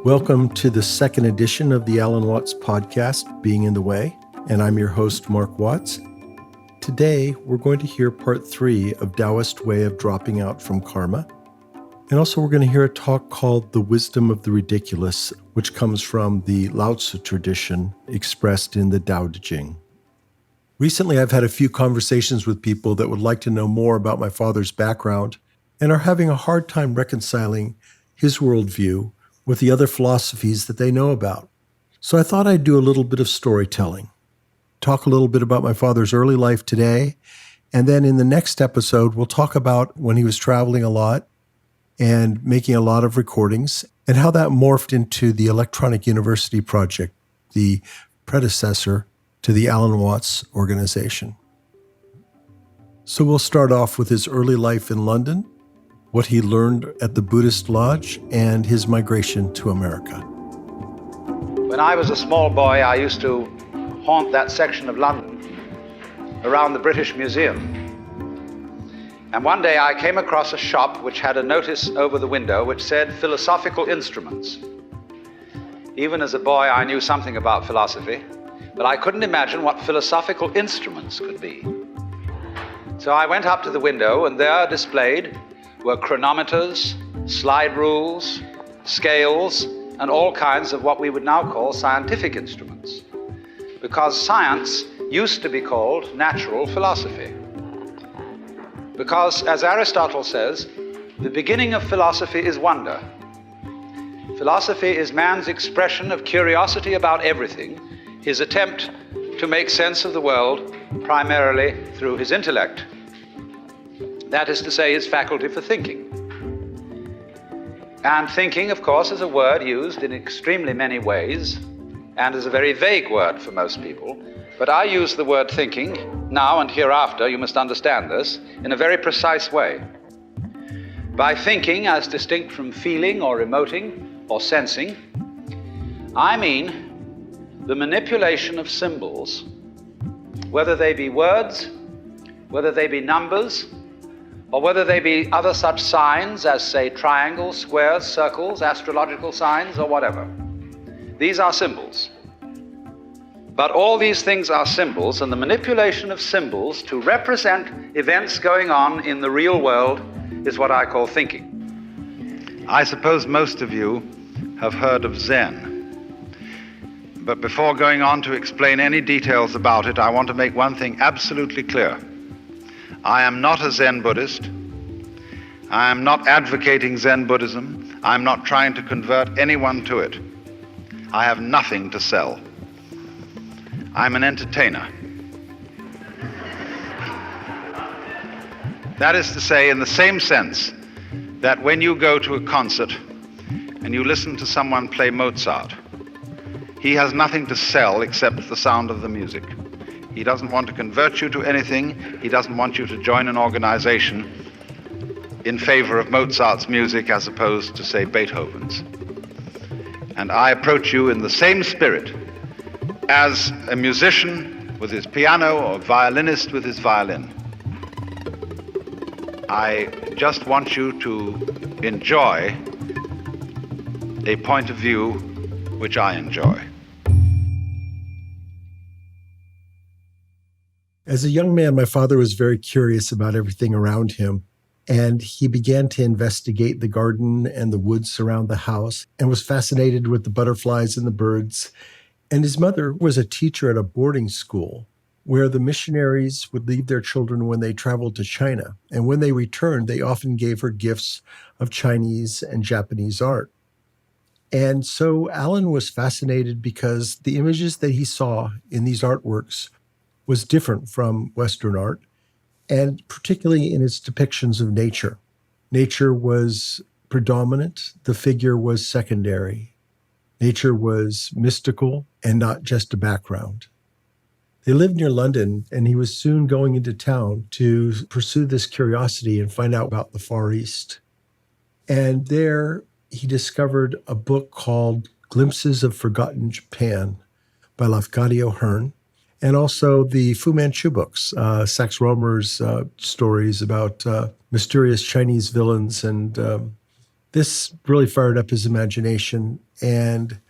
Welcome to the second edition of the Alan Watts podcast, Being in the Way, and I'm your host, Mark Watts. Today, we're going to hear part 3 of Taoist way of dropping out from karma. And also, we're going to hear a talk called The Wisdom of the Ridiculous, which comes from the Lao Tzu tradition expressed in the Tao Te Ching. Recently, I've had a few conversations with people that would like to know more about my father's background and are having a hard time reconciling his worldview with the other philosophies that they know about. So I thought I'd do a little bit of storytelling, talk a little bit about my father's early life today, and then in the next episode, we'll talk about when he was traveling a lot and making a lot of recordings and how that morphed into the Electronic University Project, the predecessor to the Alan Watts organization. So we'll start off with his early life in London, what he learned at the Buddhist lodge, and his migration to America. When I was a small boy, I used to haunt that section of London around the British Museum. And one day I came across a shop which had a notice over the window which said philosophical instruments. Even as a boy, I knew something about philosophy, but I couldn't imagine what philosophical instruments could be. So I went up to the window, and there displayed were chronometers, slide rules, scales, and all kinds of what we would now call scientific instruments, because science used to be called natural philosophy. Because, as Aristotle says, the beginning of philosophy is wonder. Philosophy is man's expression of curiosity about everything, his attempt to make sense of the world primarily through his intellect. That is to say, his faculty for thinking. And thinking, of course, is a word used in extremely many ways and is a very vague word for most people. But I use the word thinking now and hereafter, you must understand this, in a very precise way. By thinking, as distinct from feeling or emoting or sensing, I mean the manipulation of symbols, whether they be words, whether they be numbers, or whether they be other such signs as, say, triangles, squares, circles, astrological signs, or whatever. These are symbols. But all these things are symbols, and the manipulation of symbols to represent events going on in the real world is what I call thinking. I suppose most of you have heard of Zen. But before going on to explain any details about it, I want to make one thing absolutely clear. I am not a Zen Buddhist. I am not advocating Zen Buddhism. I'm not trying to convert anyone to it. I have nothing to sell. I'm an entertainer. That is to say, in the same sense that when you go to a concert and you listen to someone play Mozart, he has nothing to sell except the sound of the music. He doesn't want to convert you to anything. He doesn't want you to join an organization in favor of Mozart's music as opposed to, say, Beethoven's. And I approach you in the same spirit as a musician with his piano or a violinist with his violin. I just want you to enjoy a point of view which I enjoy. As a young man, my father was very curious about everything around him, and he began to investigate the garden and the woods around the house and was fascinated with the butterflies and the birds. And his mother was a teacher at a boarding school where the missionaries would leave their children when they traveled to China. And when they returned, they often gave her gifts of Chinese and Japanese art. And so Alan was fascinated because the images that he saw in these artworks was different from Western art, and particularly in its depictions of nature. Nature was predominant, the figure was secondary. Nature was mystical and not just a background. They lived near London, and he was soon going into town to pursue this curiosity and find out about the Far East. And there he discovered a book called Glimpses of Forgotten Japan by Lafcadio Hearn, and also the Fu Manchu books, Sax Rohmer's stories about mysterious Chinese villains and This really fired up his imagination, and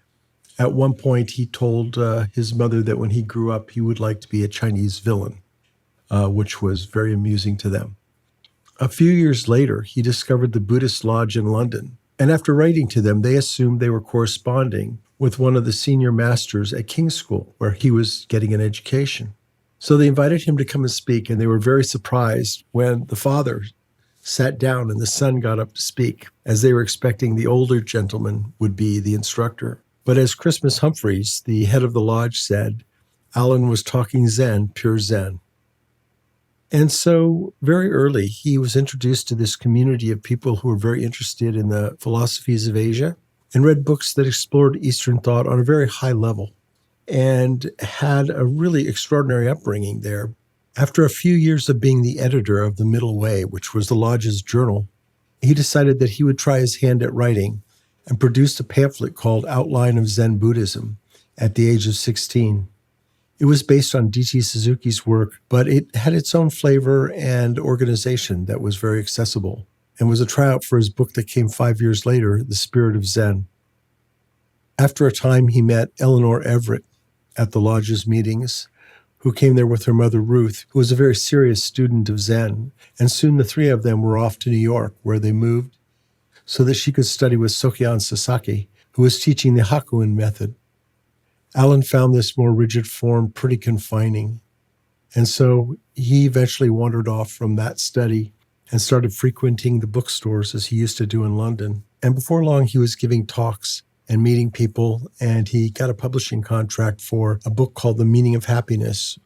at one point he told his mother that when he grew up, he would like to be a Chinese villain, which was very amusing to them. A few years later, he discovered the Buddhist lodge in London, and after writing to them, they assumed they were corresponding with one of the senior masters at King's School, where he was getting an education. So they invited him to come and speak, and they were very surprised when the father sat down and the son got up to speak, as they were expecting the older gentleman would be the instructor. But as Christmas Humphreys, the head of the lodge, said, Alan was talking Zen, pure Zen. And so very early, he was introduced to this community of people who were very interested in the philosophies of Asia and read books that explored Eastern thought on a very high level and had a really extraordinary upbringing there. After a few years of being the editor of The Middle Way, which was the lodge's journal, he decided that he would try his hand at writing and produced a pamphlet called Outline of Zen Buddhism at the age of 16. It was based on D.T. Suzuki's work, but it had its own flavor and organization that was very accessible and was a tryout for his book that came 5 years later, The Spirit of Zen. After a time, he met Eleanor Everett at the lodge's meetings, who came there with her mother Ruth, who was a very serious student of Zen, and soon the three of them were off to New York, where they moved so that she could study with Sokyan Sasaki, who was teaching the Hakuin method. Alan found this more rigid form pretty confining, and so he eventually wandered off from that study and started frequenting the bookstores as he used to do in London. And before long, he was giving talks and meeting people, and he got a publishing contract for a book called The Meaning of Happiness.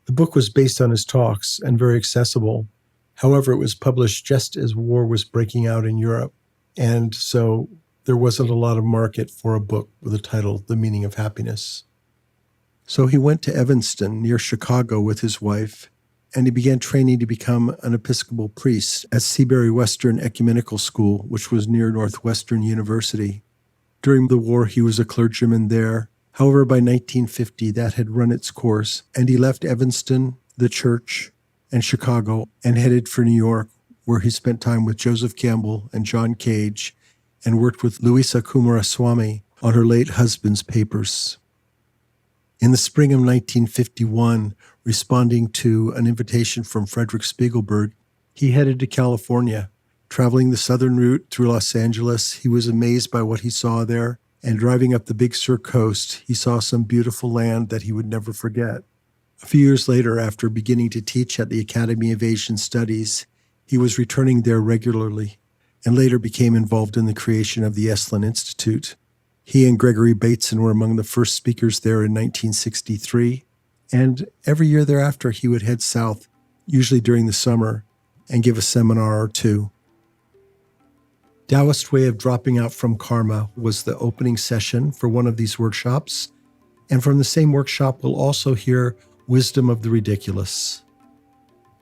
The book was based on his talks and very accessible. However, it was published just as war was breaking out in Europe, and so there wasn't a lot of market for a book with the title The Meaning of Happiness. So he went to Evanston near Chicago with his wife, and he began training to become an Episcopal priest at Seabury Western Ecumenical School, which was near Northwestern University. During the war, he was a clergyman there. However, by 1950, that had run its course, and he left Evanston, the church, and Chicago, and headed for New York, where he spent time with Joseph Campbell and John Cage, and worked with Louisa Coomaraswamy on her late husband's papers. In the spring of 1951, responding to an invitation from Frederick Spiegelberg, he headed to California. Traveling the southern route through Los Angeles, he was amazed by what he saw there, and driving up the Big Sur coast, he saw some beautiful land that he would never forget. A few years later, after beginning to teach at the Academy of Asian Studies, he was returning there regularly, and later became involved in the creation of the Esalen Institute. He and Gregory Bateson were among the first speakers there in 1963, and every year thereafter he would head south, usually during the summer, and give a seminar or two. Taoist Way of Dropping Out from Karma was the opening session for one of these workshops, and from the same workshop we'll also hear Wisdom of the Ridiculous.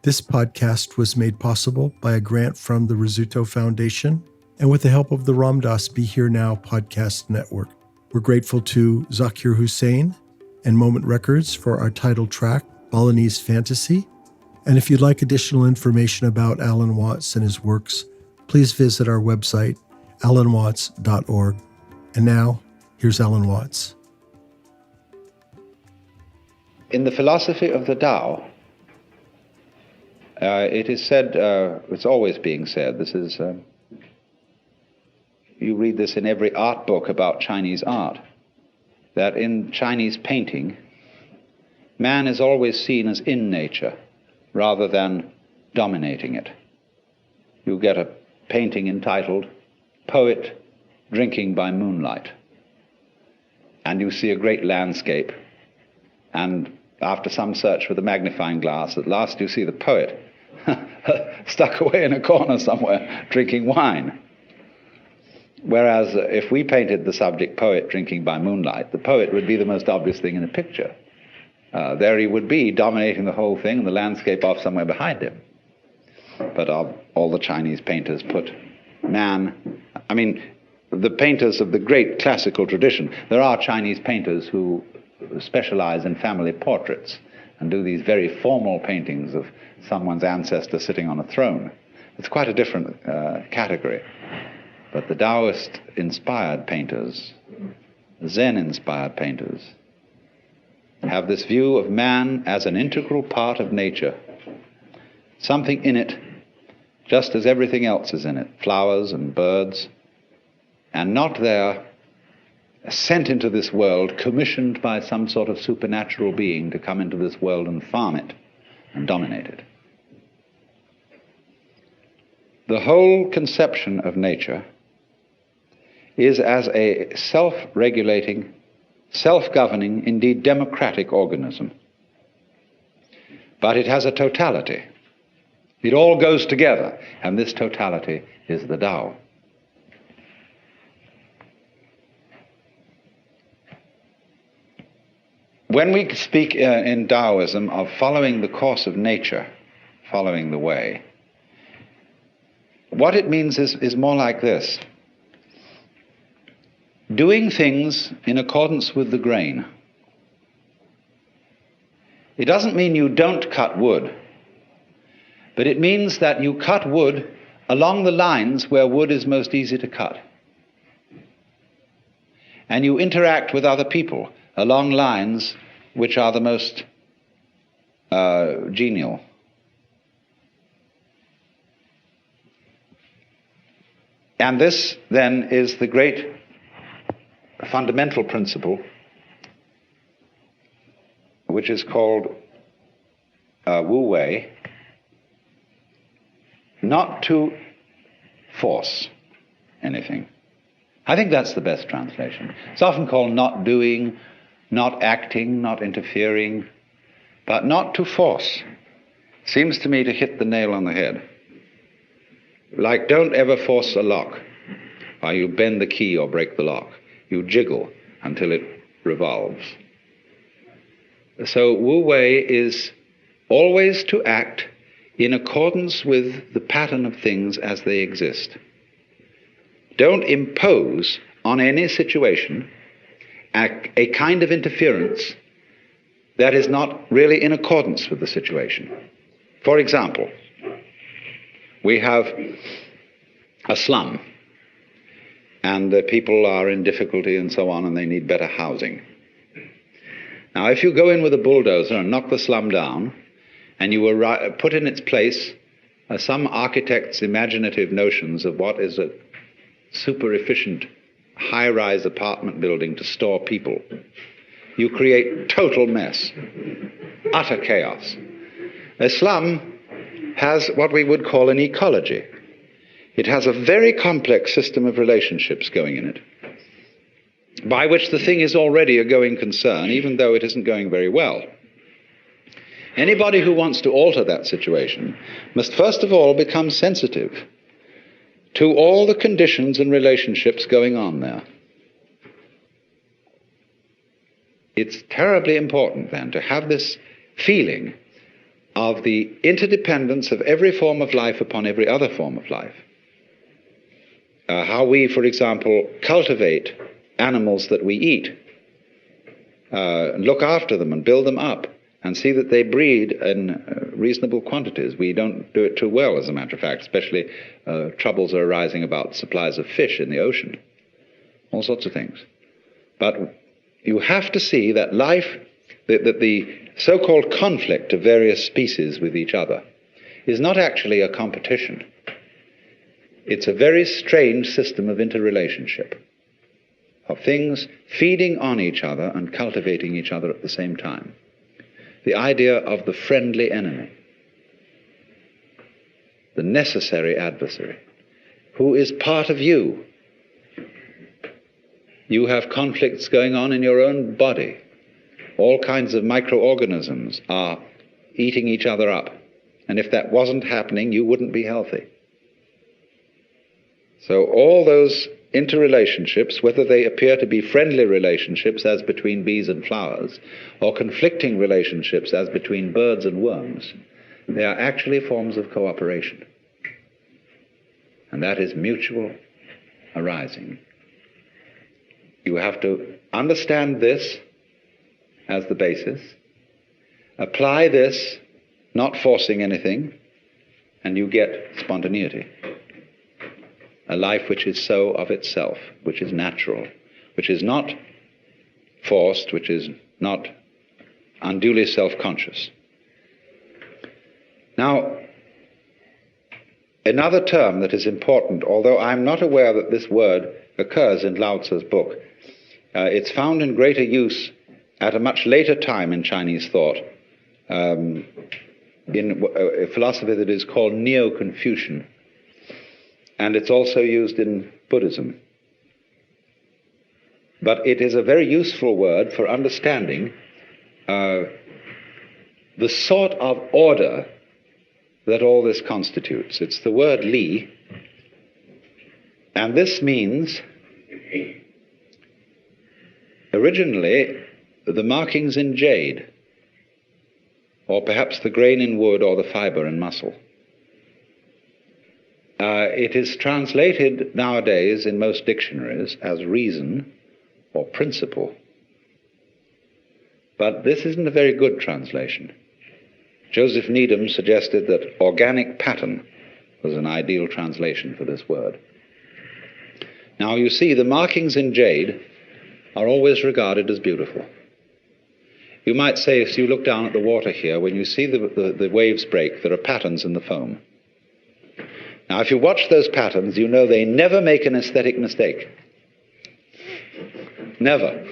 This podcast was made possible by a grant from the Rizzuto Foundation and with the help of the Ram Dass Be Here Now podcast network. We're grateful to Zakir Hussain and Moment Records for our title track, Balinese Fantasy. And if you'd like additional information about Alan Watts and his works, please visit our website, alanwatts.org. And now, here's Alan Watts. In the philosophy of the Tao, it is said, it's always being said, this is, you read this in every art book about Chinese art, that in Chinese painting, man is always seen as in nature rather than dominating it. You get a painting entitled Poet Drinking by Moonlight, and you see a great landscape, and after some search with a magnifying glass, at last you see the poet stuck away in a corner somewhere drinking wine. Whereas if we painted the subject poet drinking by moonlight, the poet would be the most obvious thing in the picture. There he would be dominating the whole thing and the landscape off somewhere behind him. But all the Chinese painters put man, I mean, the painters of the great classical tradition, there are Chinese painters who specialize in family portraits and do these very formal paintings of someone's ancestor sitting on a throne. It's quite a different category. But the Taoist-inspired painters, Zen-inspired painters, have this view of man as an integral part of nature, something in it just as everything else is in it, flowers and birds, and not there sent into this world, commissioned by some sort of supernatural being to come into this world and farm it and dominate it. The whole conception of nature is as a self-regulating, self-governing, indeed democratic organism. But it has a totality. It all goes together, and this totality is the Tao. When we speak in Taoism of following the course of nature, following the way, what it means is more like this: doing things in accordance with the grain. It doesn't mean you don't cut wood, but it means that you cut wood along the lines where wood is most easy to cut. And you interact with other people along lines which are the most genial. And this, then, is the great fundamental principle, which is called Wu Wei, not to force anything. I think that's the best translation. It's often called not doing, not acting, not interfering, but not to force. Seems to me to hit the nail on the head. Like, don't ever force a lock, or you bend the key or break the lock. You jiggle until it revolves. So Wu Wei is always to act in accordance with the pattern of things as they exist. Don't impose on any situation a kind of interference that is not really in accordance with the situation. For example, we have a slum, and the people are in difficulty and so on, and they need better housing. Now, if you go in with a bulldozer and knock the slum down, and you put in its place some architect's imaginative notions of what is a super efficient high-rise apartment building to store people, you create total mess, utter chaos. A slum has what we would call an ecology. It has a very complex system of relationships going in it, by which the thing is already a going concern, even though it isn't going very well. Anybody who wants to alter that situation must first of all become sensitive to all the conditions and relationships going on there. It's terribly important then to have this feeling of the interdependence of every form of life upon every other form of life. How we, for example, cultivate animals that we eat, look after them and build them up, and see that they breed in reasonable quantities. We don't do it too well, as a matter of fact, especially troubles are arising about supplies of fish in the ocean, all sorts of things. But you have to see that life, that the so-called conflict of various species with each other is not actually a competition. It's a very strange system of interrelationship, of things feeding on each other and cultivating each other at the same time. The idea of the friendly enemy, the necessary adversary, who is part of you. You have conflicts going on in your own body. All kinds of microorganisms are eating each other up. And if that wasn't happening, you wouldn't be healthy. So all those interrelationships, whether they appear to be friendly relationships as between bees and flowers, or conflicting relationships as between birds and worms, they are actually forms of cooperation. And that is mutual arising. You have to understand this as the basis, apply this, not forcing anything, and you get spontaneity. a life which is so of itself, which is natural, which is not forced, which is not unduly self-conscious. Now, another term that is important, although I'm not aware that this word occurs in Lao Tzu's book, it's found in greater use at a much later time in Chinese thought, in a philosophy that is called Neo-Confucian, and it's also used in Buddhism. But it is a very useful word for understanding the sort of order that all this constitutes. It's the word li, and this means, originally, the markings in jade, or perhaps the grain in wood or the fiber in muscle. It is translated nowadays in most dictionaries as reason or principle. But this isn't a very good translation. Joseph Needham suggested that organic pattern was an ideal translation for this word. Now you see, the markings in jade are always regarded as beautiful. You might say, if you look down at the water here, when you see the waves break, there are patterns in the foam. Now, if you watch those patterns, you know they never make an aesthetic mistake. Never.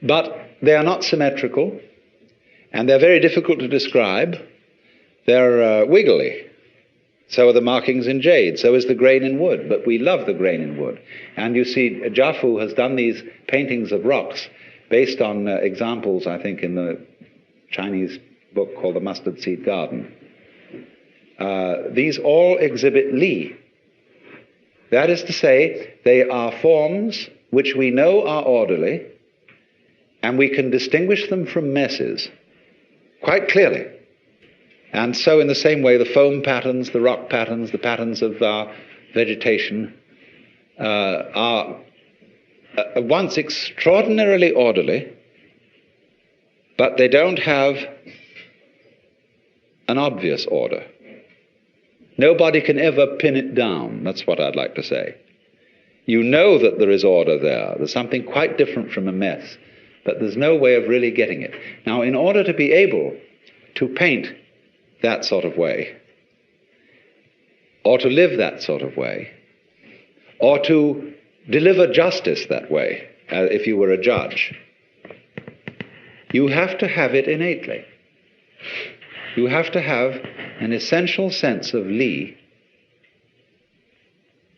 But they are not symmetrical, and they're very difficult to describe. They're wiggly. So are the markings in jade, so is the grain in wood, but we love the grain in wood. And you see, Jafu has done these paintings of rocks based on examples, I think, in the Chinese book called The Mustard Seed Garden. These all exhibit li. That is to say, they are forms which we know are orderly, and we can distinguish them from messes quite clearly. And so in the same way, the foam patterns, the rock patterns, the patterns of our vegetation are at once extraordinarily orderly, but they don't have an obvious order. Nobody can ever pin it down. That's what I'd like to say. You know that there is order there. There's something quite different from a mess, but there's no way of really getting it. Now, in order to be able to paint that sort of way, or to live that sort of way, or to deliver justice that way, if you were a judge, you have to have it innately. You have to have an essential sense of li,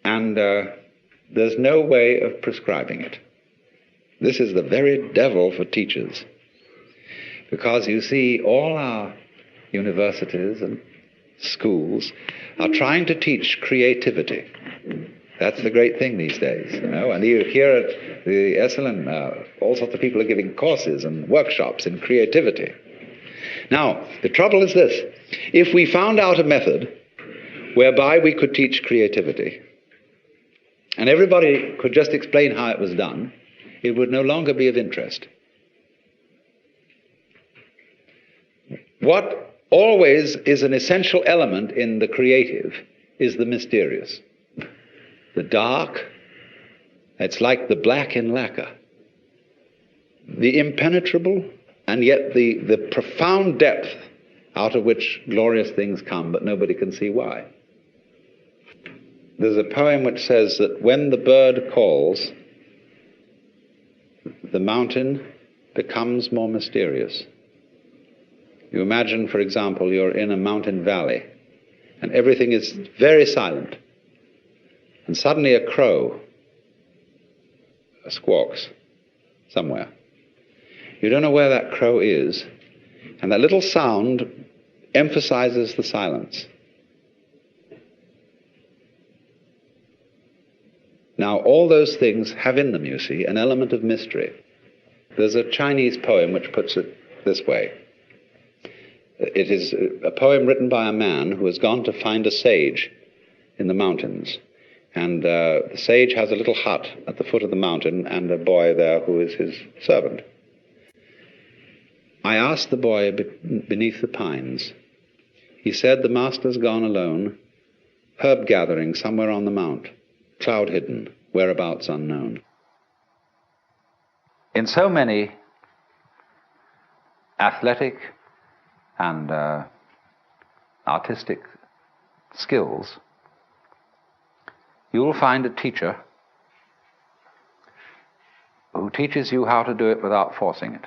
and there's no way of prescribing it. This is the very devil for teachers, because you see, all our universities and schools are trying to teach creativity. That's the great thing these days, you know. And you hear at the Esalen, all sorts of people are giving courses and workshops in creativity. Now, the trouble is this. If we found out a method whereby we could teach creativity, and everybody could just explain how it was done, it would no longer be of interest. What always is an essential element in the creative is the mysterious. The dark, it's like the black in lacquer. The impenetrable, and yet the profound depth out of which glorious things come, but nobody can see why. There's a poem which says that when the bird calls, the mountain becomes more mysterious. You imagine, for example, you're in a mountain valley, and everything is very silent. And suddenly a crow squawks somewhere. You don't know where that crow is, and that little sound emphasizes the silence. Now, all those things have in them, you see, an element of mystery. There's a Chinese poem which puts it this way. It is a poem written by a man who has gone to find a sage in the mountains. And the sage has a little hut at the foot of the mountain and a boy there who is his servant. I asked the boy beneath the pines. He said, "The master's gone alone, herb gathering somewhere on the mount, cloud hidden, whereabouts unknown. In so many athletic and artistic skills, you will find a teacher who teaches you how to do it without forcing it.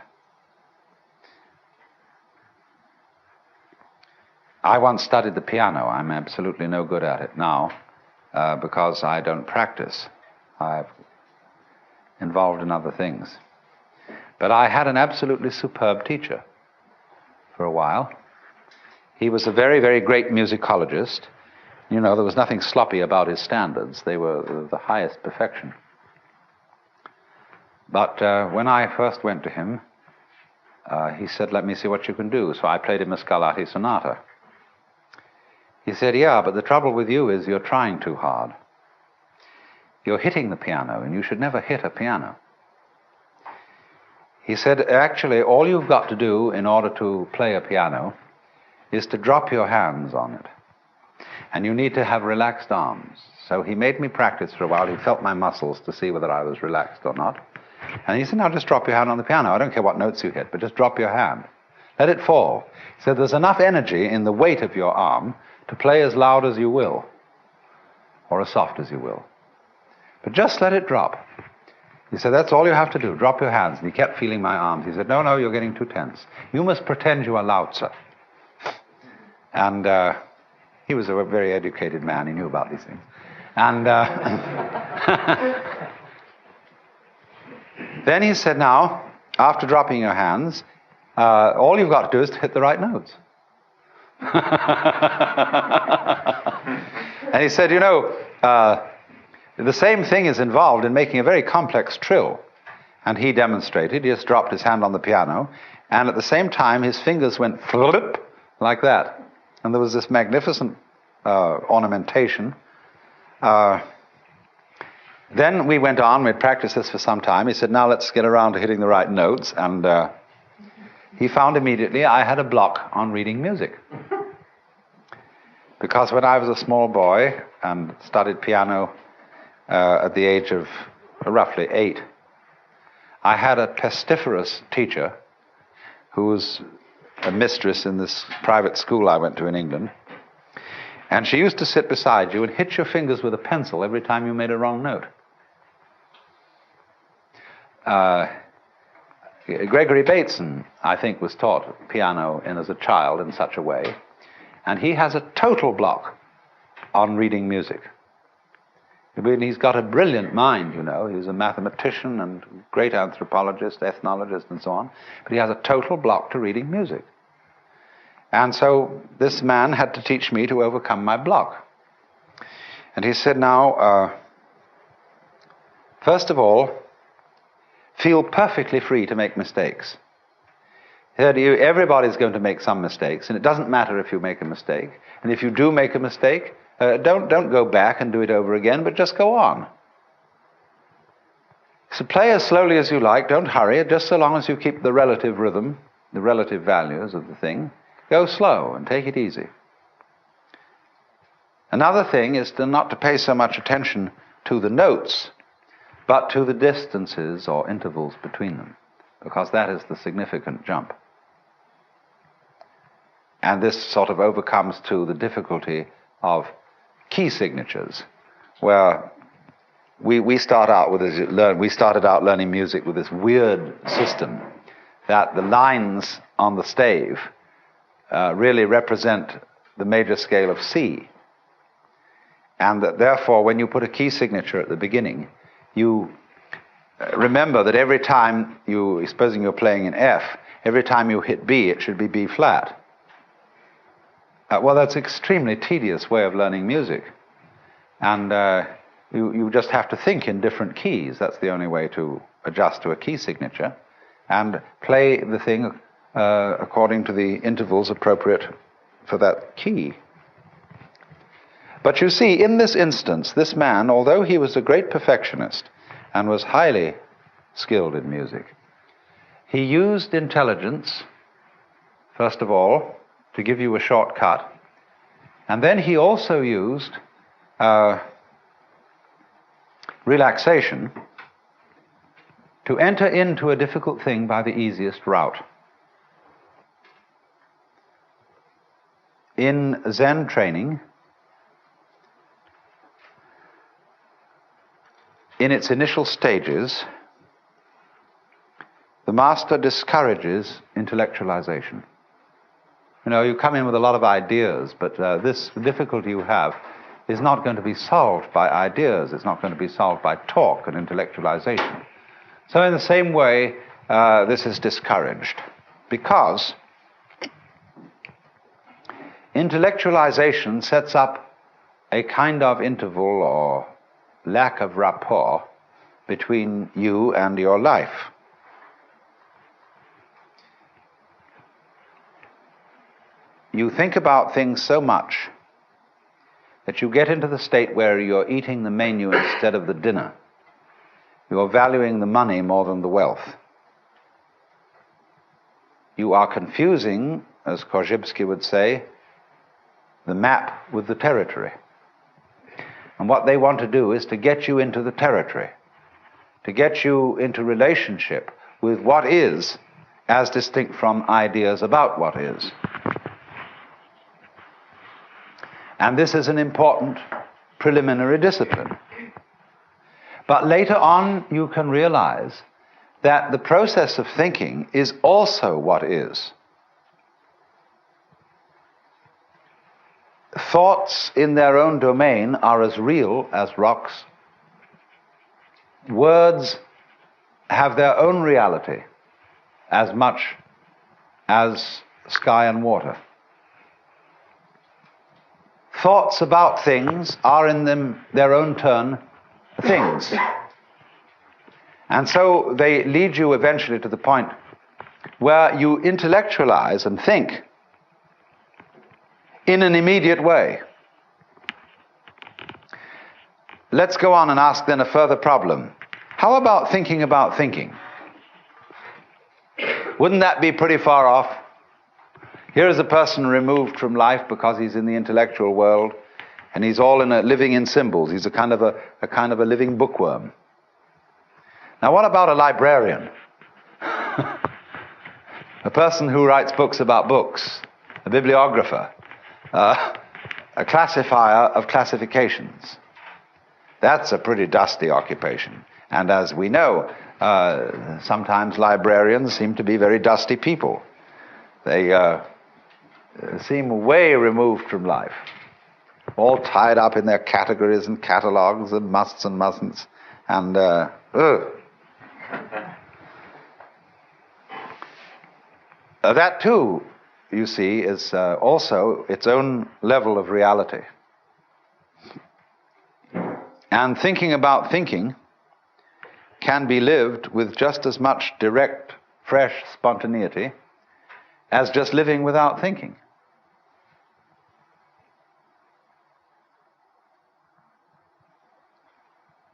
I once studied the piano. I'm absolutely no good at it now because I don't practice. I'm involved in other things. But I had an absolutely superb teacher for a while. He was a very, very great musicologist. You know, there was nothing sloppy about his standards. They were the highest perfection. But when I first went to him, he said, "Let me see what you can do." So I played him a Scarlatti sonata. He said, "Yeah, but the trouble with you is you're trying too hard. You're hitting the piano, and you should never hit a piano." He said, "Actually, all you've got to do in order to play a piano is to drop your hands on it. And you need to have relaxed arms." So he made me practice for a while. He felt my muscles to see whether I was relaxed or not. And he said, "Now just drop your hand on the piano. I don't care what notes you hit, but just drop your hand. Let it fall." He said, "There's enough energy in the weight of your arm to play as loud as you will, or as soft as you will. But just let it drop." He said, "That's all you have to do. Drop your hands." And he kept feeling my arms. He said, "No, you're getting too tense. You must pretend you are Lao Tzu." And he was a very educated man. He knew about these things. And then he said, "Now, after dropping your hands, all you've got to do is to hit the right notes." And he said, "You know, the same thing is involved in making a very complex trill." And he demonstrated. He just dropped his hand on the piano, and at the same time his fingers went flip like that. And there was this magnificent ornamentation. Then we went on, we'd practiced this for some time. He said, "Now let's get around to hitting the right notes." And he found immediately I had a block on reading music. Because when I was a small boy and studied piano at the age of roughly 8, I had a pestiferous teacher who was a mistress in this private school I went to in England. And she used to sit beside you and hit your fingers with a pencil every time you made a wrong note. Gregory Bateson, I think, was taught piano as a child in such a way. And he has a total block on reading music. He's got a brilliant mind, you know. He's a mathematician and great anthropologist, ethnologist, and so on. But he has a total block to reading music. And so this man had to teach me to overcome my block. And he said, "Now, first of all, feel perfectly free to make mistakes." He said, "Everybody's going to make some mistakes, and it doesn't matter if you make a mistake. And if you do make a mistake, don't go back and do it over again, but just go on. So play as slowly as you like, don't hurry, just so long as you keep the relative rhythm, the relative values of the thing. Go slow and take it easy." Another thing is not to pay so much attention to the notes, but to the distances or intervals between them, because that is the significant jump. And this sort of overcomes too the difficulty of key signatures, where we started out learning music with this weird system that the lines on the stave really represent the major scale of C, and that therefore when you put a key signature at the beginning, you remember that every time supposing you're playing in F, every time you hit B, it should be B flat. Well, that's an extremely tedious way of learning music. And you just have to think in different keys. That's the only way to adjust to a key signature, and play the thing according to the intervals appropriate for that key. But you see, in this instance, this man, although he was a great perfectionist and was highly skilled in music, he used intelligence, first of all, to give you a shortcut, and then he also used relaxation to enter into a difficult thing by the easiest route. In Zen training, in its initial stages, the master discourages intellectualization. You know, you come in with a lot of ideas, but this difficulty you have is not going to be solved by ideas. It's not going to be solved by talk and intellectualization. So in the same way, this is discouraged, because intellectualization sets up a kind of interval or lack of rapport between you and your life. You think about things so much that you get into the state where you're eating the menu instead of the dinner. You're valuing the money more than the wealth. You are confusing, as Korzybski would say, the map with the territory. And what they want to do is to get you into the territory, to get you into relationship with what is, as distinct from ideas about what is. And this is an important preliminary discipline. But later on, you can realize that the process of thinking is also what is. Thoughts in their own domain are as real as rocks. Words have their own reality as much as sky and water. Thoughts about things are in their own turn things. And so they lead you eventually to the point where you intellectualize and think in an immediate way. Let's go on and ask then a further problem. How about thinking about thinking? Wouldn't that be pretty far off? Here is a person removed from life because he's in the intellectual world, and he's all living in symbols. He's a kind of a living bookworm. Now, what about a librarian? A person who writes books about books, a bibliographer, a classifier of classifications. That's a pretty dusty occupation. And as we know, sometimes librarians seem to be very dusty people. They seem way removed from life, all tied up in their categories and catalogues and musts and mustn'ts, and that too, you see, is also its own level of reality. And thinking about thinking can be lived with just as much direct, fresh spontaneity as just living without thinking.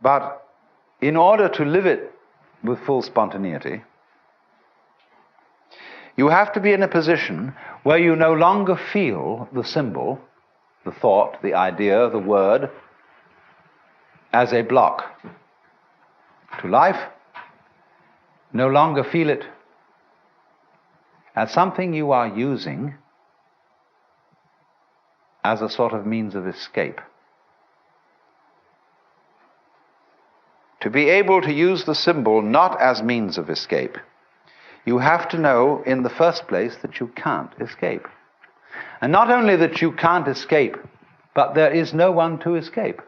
But in order to live it with full spontaneity, you have to be in a position where you no longer feel the symbol, the thought, the idea, the word, as a block to life. No longer feel it as something you are using as a sort of means of escape. To be able to use the symbol not as means of escape, you have to know in the first place that you can't escape. And not only that you can't escape, but there is no one to escape.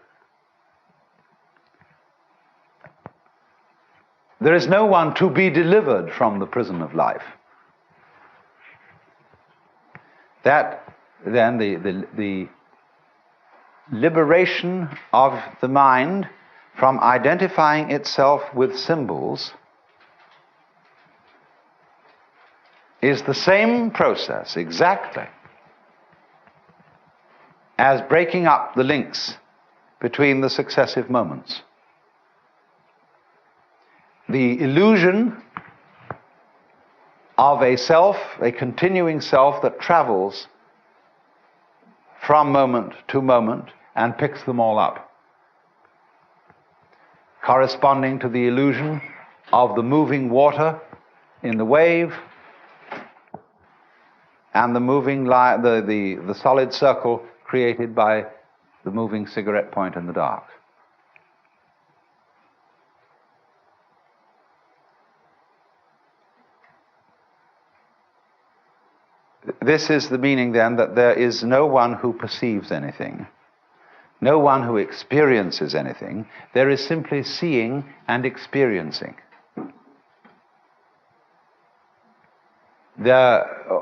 There is no one to be delivered from the prison of life. That, then, the liberation of the mind from identifying itself with symbols is the same process, exactly, as breaking up the links between the successive moments. The illusion of a self, a continuing self that travels from moment to moment and picks them all up, corresponding to the illusion of the moving water in the wave and the moving the solid circle created by the moving cigarette point in the dark. This is the meaning then that there is no one who perceives anything, no one who experiences anything. There is simply seeing and experiencing.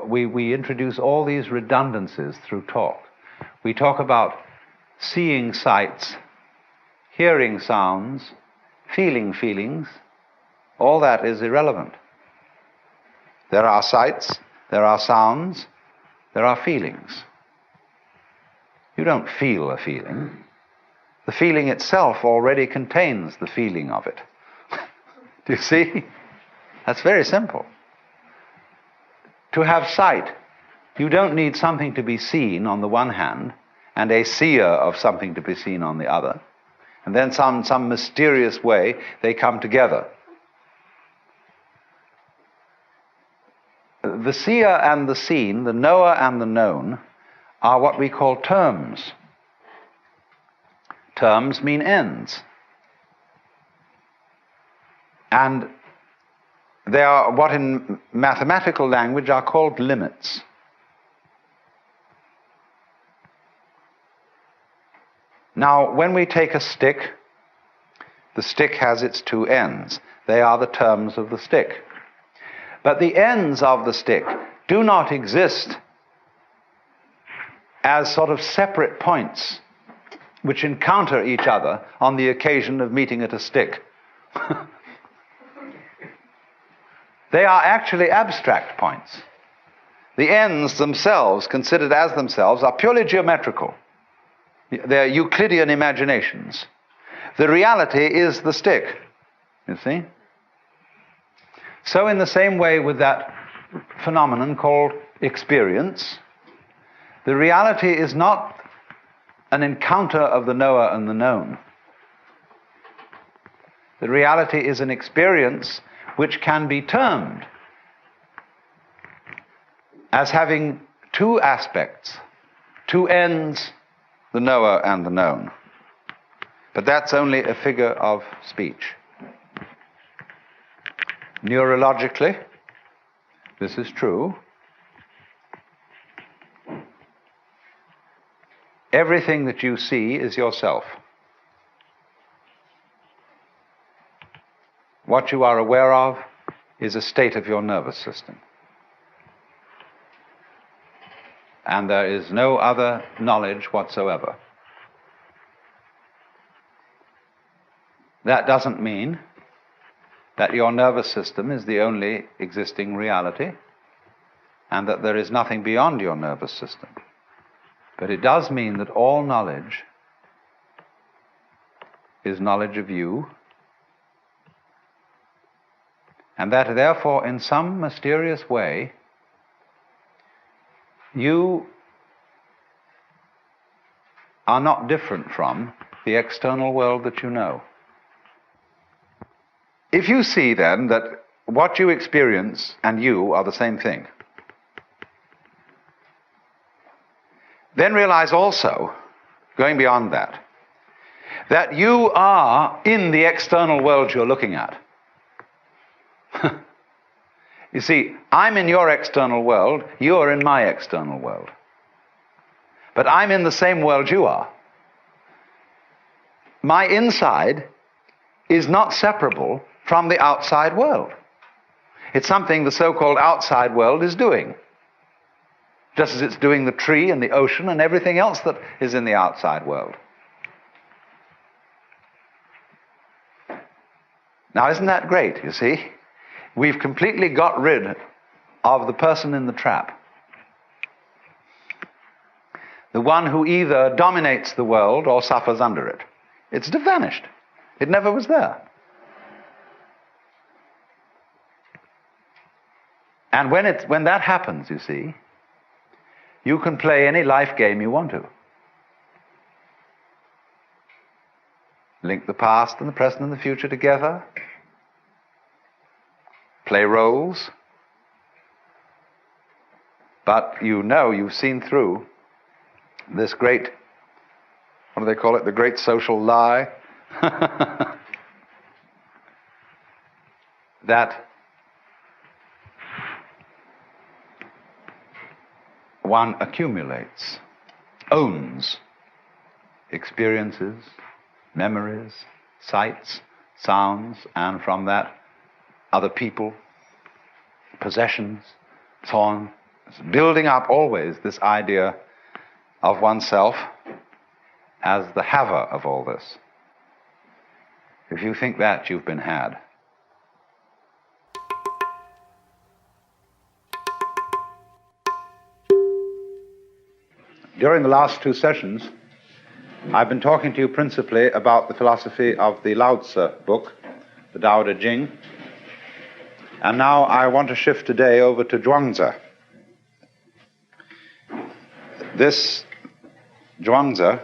We introduce all these redundancies through talk. We talk about seeing sights, hearing sounds, feeling feelings. All that is irrelevant. There are sights, there are sounds, there are feelings. You don't feel a feeling. The feeling itself already contains the feeling of it. Do you see? That's very simple. To have sight, you don't need something to be seen on the one hand and a seer of something to be seen on the other. And then some mysterious way they come together. The seer and the seen, the knower and the known, are what we call terms. Terms mean ends. And they are what in mathematical language are called limits. Now, when we take a stick, the stick has its two ends. They are the terms of the stick. But the ends of the stick do not exist as sort of separate points which encounter each other on the occasion of meeting at a stick. They are actually abstract points. The ends themselves, considered as themselves, are purely geometrical. They're Euclidean imaginations. The reality is the stick, you see? So in the same way with that phenomenon called experience, the reality is not an encounter of the knower and the known. The reality is an experience which can be termed as having two aspects, two ends, the knower and the known. But that's only a figure of speech. Neurologically, this is true. Everything that you see is yourself. What you are aware of is a state of your nervous system. And there is no other knowledge whatsoever. That doesn't mean that your nervous system is the only existing reality and that there is nothing beyond your nervous system. But it does mean that all knowledge is knowledge of you, and that therefore in some mysterious way you are not different from the external world that you know. If you see then that what you experience and you are the same thing, then realize also, going beyond that, that you are in the external world you're looking at. You see, I'm in your external world, you're in my external world. But I'm in the same world you are. My inside is not separable from the outside world. It's something the so-called outside world is doing. Just as it's doing the tree and the ocean and everything else that is in the outside world. Now, isn't that great, you see? We've completely got rid of the person in the trap. The one who either dominates the world or suffers under it. It's vanished. It never was there. And when that happens, you see, you can play any life game you want to. link the past and the present and the future together, play roles, but you've seen through this great, what do they call it, the great social lie, that one accumulates, owns experiences, memories, sights, sounds, and from that other people, possessions, so on. It's building up always this idea of oneself as the haver of all this. If you think that, you've been had. During the last two sessions, I've been talking to you principally about the philosophy of the Lao Tzu book, the Tao Te Ching, and now I want to shift today over to Zhuangzi. This Zhuangzi,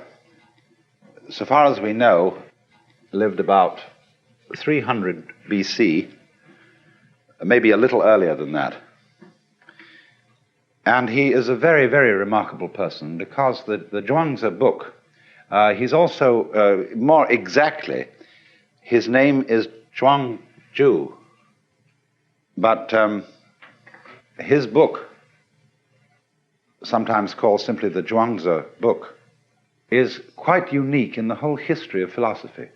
so far as we know, lived about 300 BC, maybe a little earlier than that. And he is a very, very remarkable person because the Zhuangzi book, he's also, more exactly, his name is Zhuangzhu, but his book, sometimes called simply the Zhuangzi book, is quite unique in the whole history of philosophy,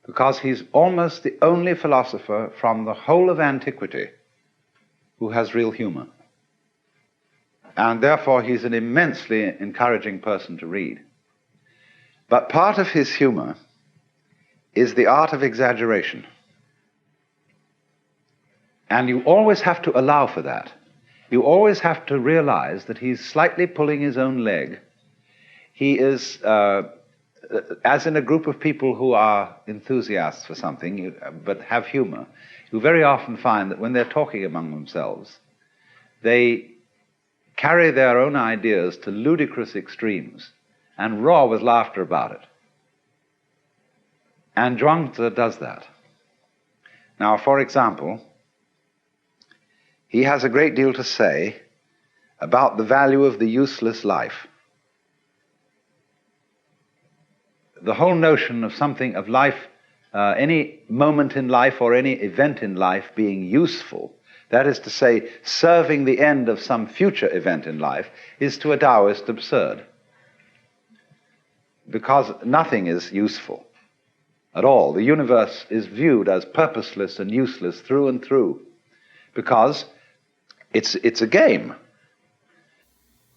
because he's almost the only philosopher from the whole of antiquity who has real humor. And therefore he's an immensely encouraging person to read. But part of his humor is the art of exaggeration. And you always have to allow for that. You always have to realize that he's slightly pulling his own leg. He is, as in a group of people who are enthusiasts for something, but have humor, you very often find that when they're talking among themselves, they carry their own ideas to ludicrous extremes and roar with laughter about it. And Zhuangzi does that. Now, for example, he has a great deal to say about the value of the useless life. The whole notion of something, of life, any moment in life or any event in life being useful, that is to say, serving the end of some future event in life, is to a Taoist absurd. Because nothing is useful at all. The universe is viewed as purposeless and useless through and through, because it's a game.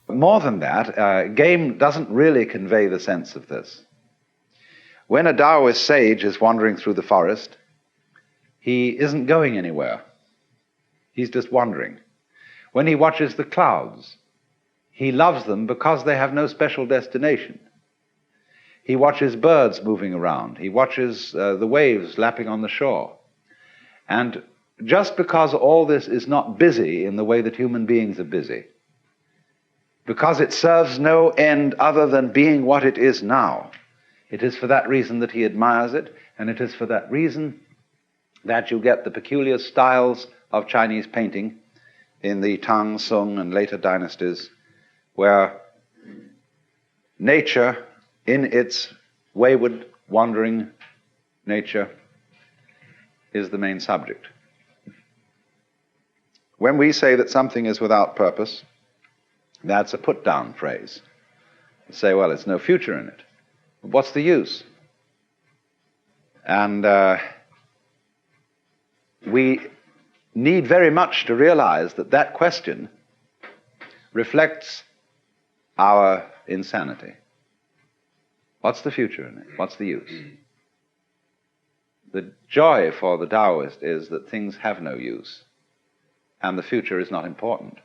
More than that, game doesn't really convey the sense of this. When a Taoist sage is wandering through the forest, he isn't going anywhere. He's just wandering. When he watches the clouds, he loves them because they have no special destination. He watches birds moving around. He watches the waves lapping on the shore. And just because all this is not busy in the way that human beings are busy, because it serves no end other than being what it is now, it is for that reason that he admires it, and it is for that reason that you get the peculiar styles of Chinese painting in the Tang, Sung, and later dynasties, where nature, in its wayward, wandering nature, is the main subject. When we say that something is without purpose, that's a put-down phrase. You say, well, it's no future in it. What's the use? And we need very much to realize that that question reflects our insanity. What's the future in it? What's the use? The joy for the Taoist is that things have no use, and the future is not important.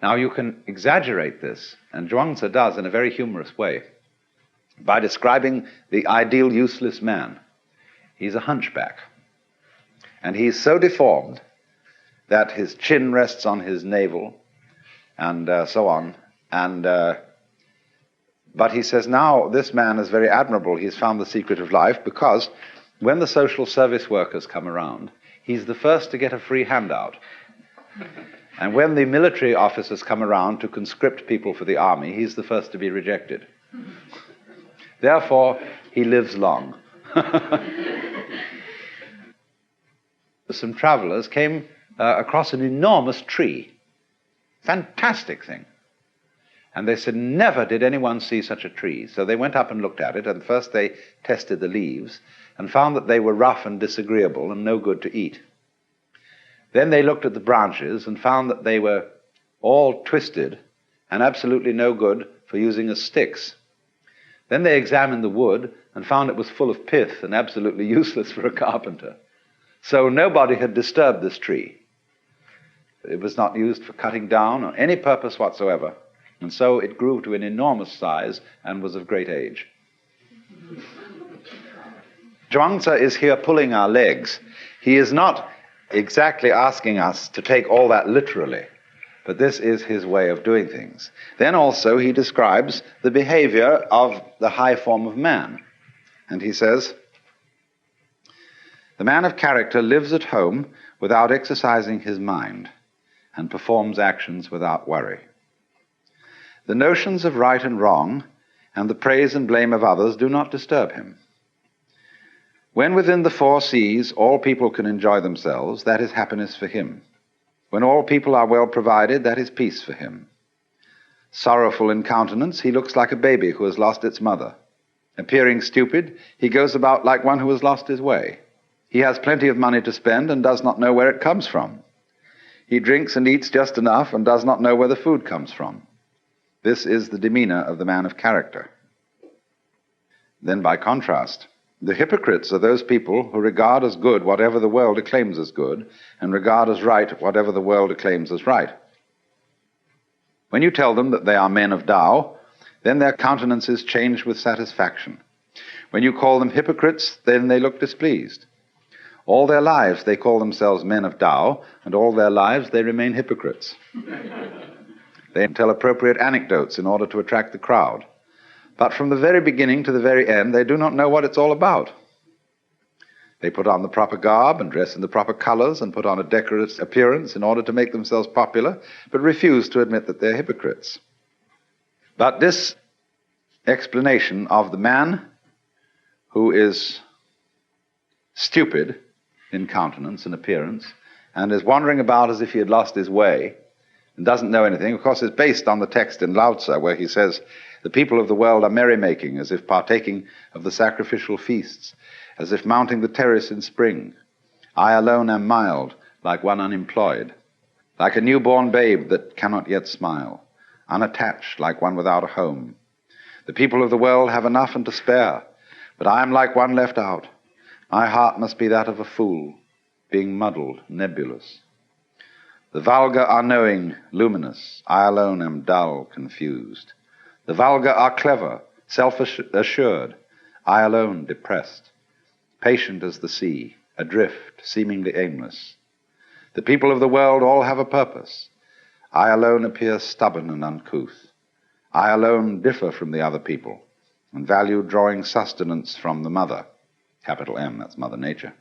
Now you can exaggerate this, and Zhuangzi does in a very humorous way, by describing the ideal useless man. He's a hunchback, and he's so deformed that his chin rests on his navel, and so on, and But he says now this man is very admirable. He's found the secret of life because when the social service workers come around, he's the first to get a free handout. And when the military officers come around to conscript people for the army, he's the first to be rejected. Therefore, he lives long. Some travelers came across an enormous tree. Fantastic thing. And they said, never did anyone see such a tree. So they went up and looked at it, and first they tested the leaves and found that they were rough and disagreeable and no good to eat. Then they looked at the branches and found that they were all twisted and absolutely no good for using as sticks. Then they examined the wood and found it was full of pith and absolutely useless for a carpenter. So nobody had disturbed this tree. It was not used for cutting down or any purpose whatsoever. And so it grew to an enormous size and was of great age. Zhuangzi is here pulling our legs. He is not exactly asking us to take all that literally, but this is his way of doing things. Then also he describes the behavior of the high form of man. And he says, the man of character lives at home without exercising his mind and performs actions without worry. The notions of right and wrong and the praise and blame of others do not disturb him. When within the four seas all people can enjoy themselves, that is happiness for him. When all people are well provided, that is peace for him. Sorrowful in countenance, he looks like a baby who has lost its mother. Appearing stupid, he goes about like one who has lost his way. He has plenty of money to spend and does not know where it comes from. He drinks and eats just enough and does not know where the food comes from. This is the demeanor of the man of character. Then by contrast, the hypocrites are those people who regard as good whatever the world acclaims as good, and regard as right whatever the world acclaims as right. When you tell them that they are men of Tao, then their countenances change with satisfaction. When you call them hypocrites, then they look displeased. All their lives they call themselves men of Tao, and all their lives they remain hypocrites. They tell appropriate anecdotes in order to attract the crowd. But from the very beginning to the very end, they do not know what it's all about. They put on the proper garb and dress in the proper colors and put on a decorous appearance in order to make themselves popular, but refuse to admit that they're hypocrites. But this explanation of the man who is stupid in countenance and appearance and is wandering about as if he had lost his way and doesn't know anything, of course, is based on the text in Lao Tzu where he says, the people of the world are merrymaking, as if partaking of the sacrificial feasts, as if mounting the terrace in spring. I alone am mild, like one unemployed, like a newborn babe that cannot yet smile, unattached, like one without a home. The people of the world have enough and to spare, but I am like one left out. My heart must be that of a fool, being muddled, nebulous. The vulgar are knowing, luminous. I alone am dull, confused. The vulgar are clever, self-assured. I alone depressed, patient as the sea, adrift, seemingly aimless. The people of the world all have a purpose. I alone appear stubborn and uncouth. I alone differ from the other people and value drawing sustenance from the mother. Capital M, that's Mother Nature.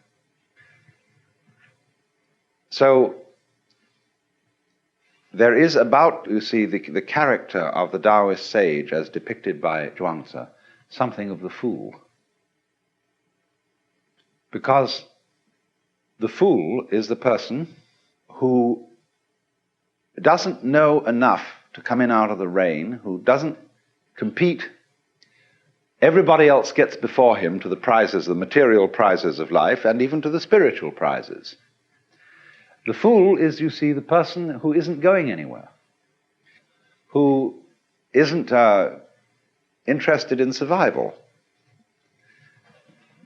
So there is about, you see, the character of the Taoist sage as depicted by Zhuangzi, something of the fool. Because the fool is the person who doesn't know enough to come in out of the rain, who doesn't compete. Everybody else gets before him to the prizes, the material prizes of life, and even to the spiritual prizes. The fool is, you see, the person who isn't going anywhere, who isn't interested in survival.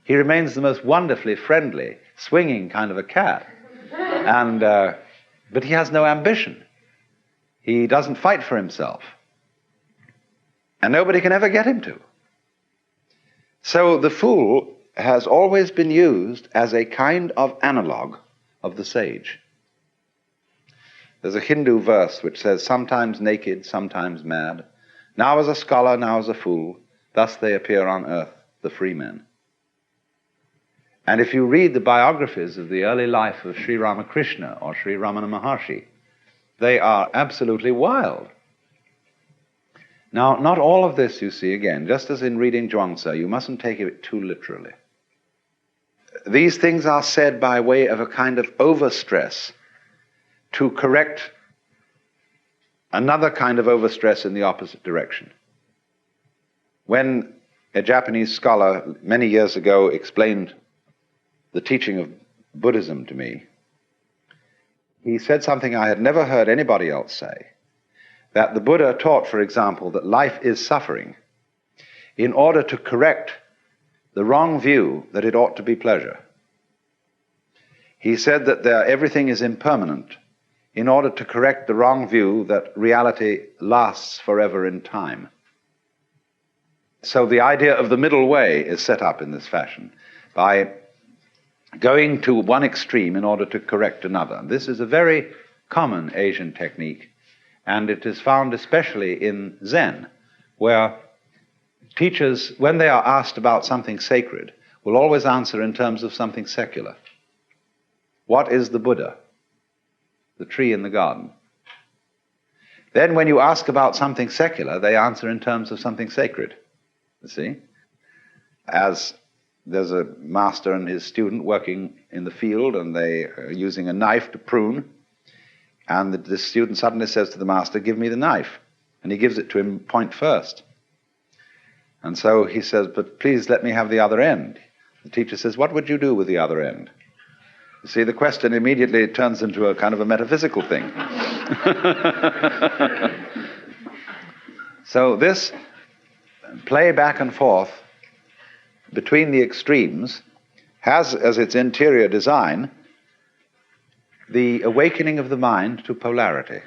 He remains the most wonderfully friendly, swinging kind of a cat, but he has no ambition. He doesn't fight for himself, and nobody can ever get him to. So the fool has always been used as a kind of analog of the sage. There's a Hindu verse which says, sometimes naked, sometimes mad, Now as a scholar, now as a fool, thus they appear on earth, the free men. And if you read the biographies of the early life of Sri Ramakrishna or Sri Ramana Maharshi, they are absolutely wild. Now, not all of this, you see, again, just as in reading Zhuangzi, you mustn't take it too literally. These things are said by way of a kind of overstress to correct another kind of overstress in the opposite direction. When a Japanese scholar many years ago explained the teaching of Buddhism to me, he said something I had never heard anybody else say, that the Buddha taught, for example, that life is suffering in order to correct the wrong view that it ought to be pleasure. He said that everything is impermanent in order to correct the wrong view that reality lasts forever in time. So the idea of the middle way is set up in this fashion, by going to one extreme in order to correct another. This is a very common Asian technique, and it is found especially in Zen, where teachers, when they are asked about something sacred, will always answer in terms of something secular. What is the Buddha? The tree in the garden. Then when you ask about something secular, they answer in terms of something sacred. You see? As there's a master and his student working in the field, and they are using a knife to prune, and the student suddenly says to the master, "Give me the knife." And he gives it to him point first. And so he says, "But please let me have the other end." The teacher says, "What would you do with the other end?" You see, the question immediately turns into a kind of a metaphysical thing. So this play back and forth between the extremes has as its interior design the awakening of the mind to polarity,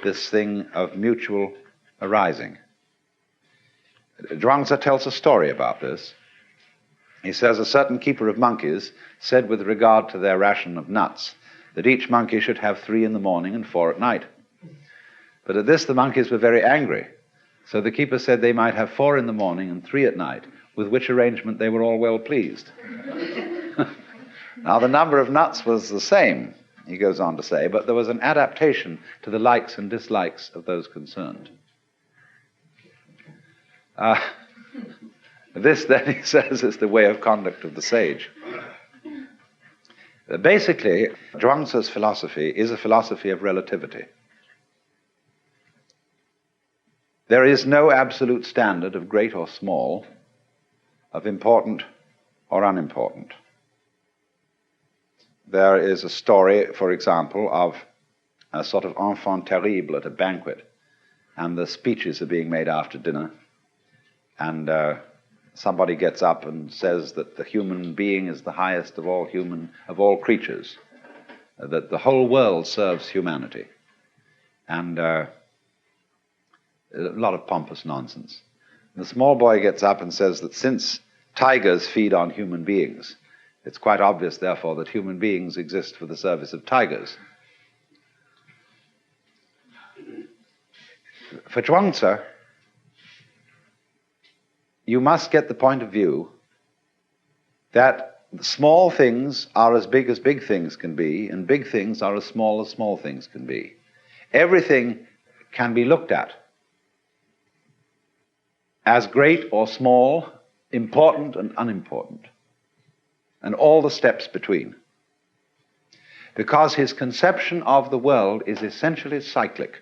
this thing of mutual arising. Zhuangzi tells a story about this. He says a certain keeper of monkeys said with regard to their ration of nuts that each monkey should have 3 in the morning and 4 at night. But at this the monkeys were very angry. So the keeper said they might have 4 in the morning and 3 at night, with which arrangement they were all well pleased. Now the number of nuts was the same, he goes on to say, but there was an adaptation to the likes and dislikes of those concerned. This, then, he says, is the way of conduct of the sage. Basically, Zhuangzi's philosophy is a philosophy of relativity. There is no absolute standard of great or small, of important or unimportant. There is a story, for example, of a sort of enfant terrible at a banquet, and the speeches are being made after dinner, and somebody gets up and says that the human being is the highest of all creatures, that the whole world serves humanity, and a lot of pompous nonsense. And the small boy gets up and says that since tigers feed on human beings, it's quite obvious, therefore, that human beings exist for the service of tigers. For Zhuangzi, you must get the point of view that small things are as big things can be, and big things are as small things can be. Everything can be looked at as great or small, important and unimportant, and all the steps between. Because his conception of the world is essentially cyclic.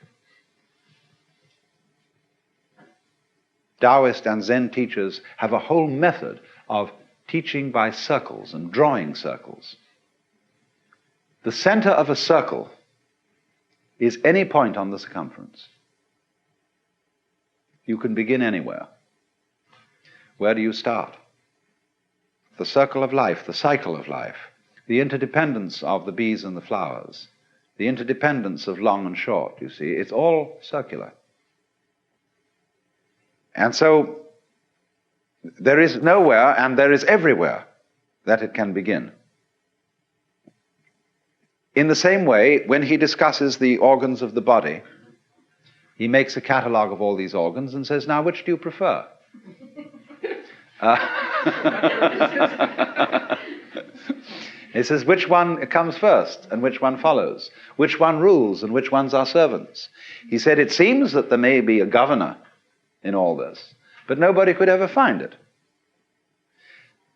Taoist and Zen teachers have a whole method of teaching by circles and drawing circles. The center of a circle is any point on the circumference. You can begin anywhere. Where do you start? The circle of life, the cycle of life, the interdependence of the bees and the flowers, the interdependence of long and short, you see, it's all circular. And so there is nowhere and there is everywhere that it can begin. In the same way, when he discusses the organs of the body, He makes a catalog of all these organs and says, now, which do you prefer? He says, which one comes first and which one follows? Which one rules and which ones are servants? He said, it seems that there may be a governor in all this, but nobody could ever find it.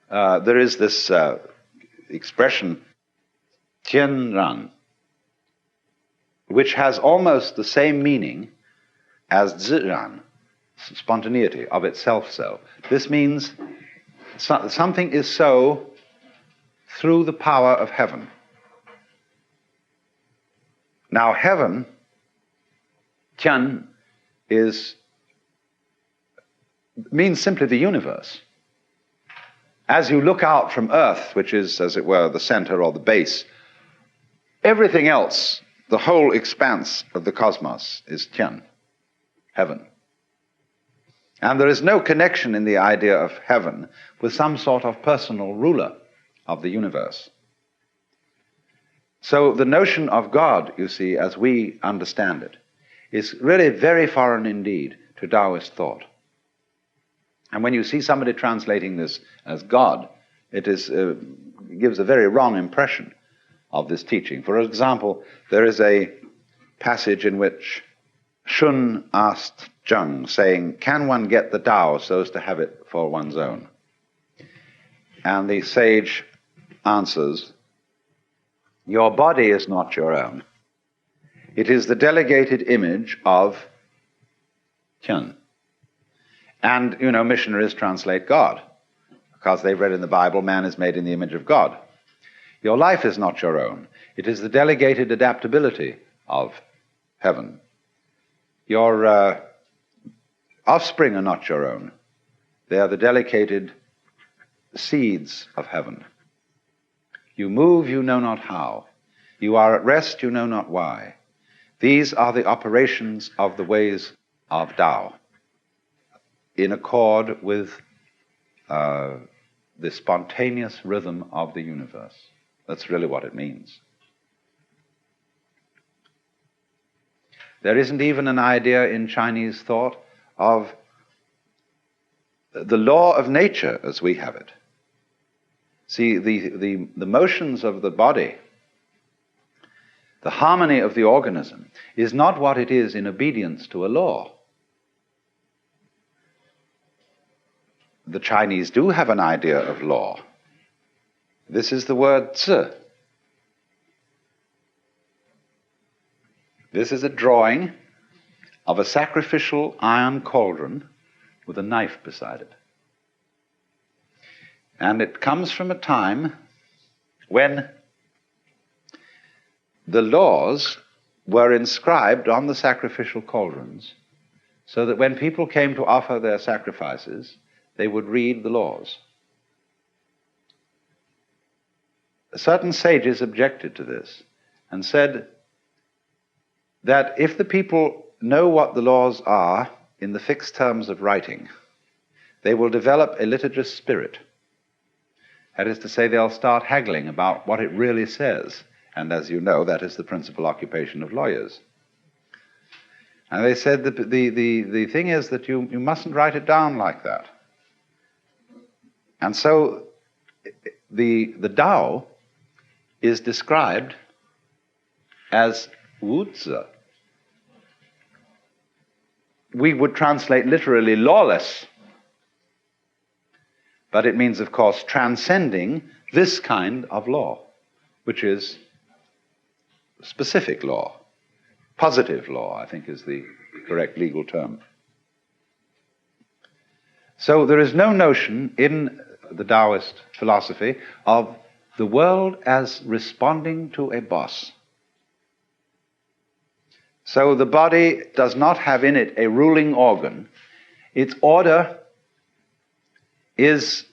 There is this expression, tianran, which has almost the same meaning as ziran, spontaneity, of itself so. This means something is so through the power of heaven. Now, heaven, tian, means simply the universe. As you look out from Earth, which is, as it were, the center or the base, everything else, the whole expanse of the cosmos, is tian, heaven. And there is no connection in the idea of heaven with some sort of personal ruler of the universe. So the notion of God, you see, as we understand it, is really very foreign indeed to Taoist thought. And when you see somebody translating this as God, it gives a very wrong impression of this teaching. For example, there is a passage in which Shun asked Zheng, saying, can one get the Tao so as to have it for one's own? And the sage answers, your body is not your own. It is the delegated image of Tian. And, missionaries translate God, because they've read in the Bible, man is made in the image of God. Your life is not your own. It is the delegated adaptability of heaven. Your offspring are not your own. They are the delegated seeds of heaven. You move, you know not how. You are at rest, you know not why. These are the operations of the ways of Tao, in accord with the spontaneous rhythm of the universe. That's really what it means. There isn't even an idea in Chinese thought of the law of nature as we have it. See, the motions of the body, the harmony of the organism, is not what it is in obedience to a law. The Chinese do have an idea of law. This is the word zi. This is a drawing of a sacrificial iron cauldron with a knife beside it. And it comes from a time when the laws were inscribed on the sacrificial cauldrons, so that when people came to offer their sacrifices, they would read the laws. Certain sages objected to this and said that if the people know what the laws are in the fixed terms of writing, they will develop a litigious spirit. That is to say, they'll start haggling about what it really says. And as you know, that is the principal occupation of lawyers. And they said that the thing is that you mustn't write it down like that. And so the Tao is described as Wuzi. We would translate literally lawless, but it means, of course, transcending this kind of law, which is specific law. Positive law, I think, is the correct legal term. So there is no notion in the Taoist philosophy of the world as responding to a boss. So the body does not have in it a ruling organ. Its order is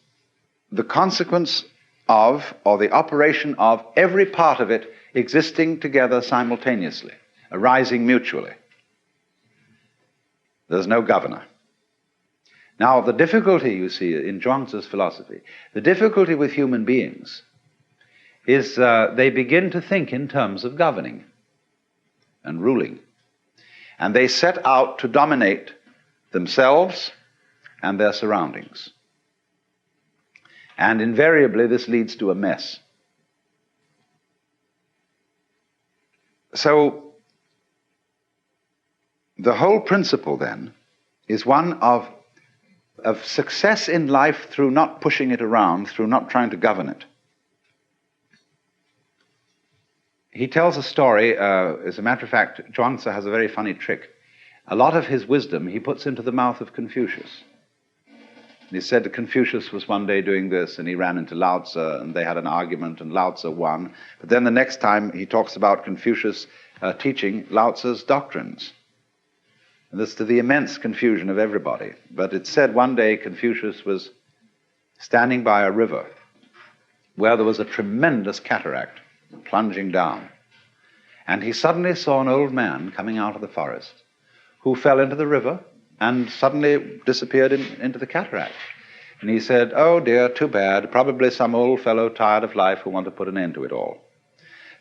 the consequence of, or the operation of, every part of it existing together simultaneously, arising mutually. There's no governor. Now, the difficulty, you see, in Zhuangzi's philosophy, the difficulty with human beings is they begin to think in terms of governing and ruling. And they set out to dominate themselves and their surroundings. And invariably this leads to a mess. So the whole principle then is one of success in life through not pushing it around, through not trying to govern it. He tells a story, as a matter of fact, Zhuangzi has a very funny trick. A lot of his wisdom he puts into the mouth of Confucius. He said that Confucius was one day doing this, and he ran into Lao Tzu, and they had an argument, and Lao Tzu won. But then the next time he talks about Confucius teaching Lao Tzu's doctrines. And this to the immense confusion of everybody. But it's said one day Confucius was standing by a river where there was a tremendous cataract plunging down. And he suddenly saw an old man coming out of the forest who fell into the river and suddenly disappeared into the cataract. And he said, "Oh dear, too bad, probably some old fellow tired of life who want to put an end to it all."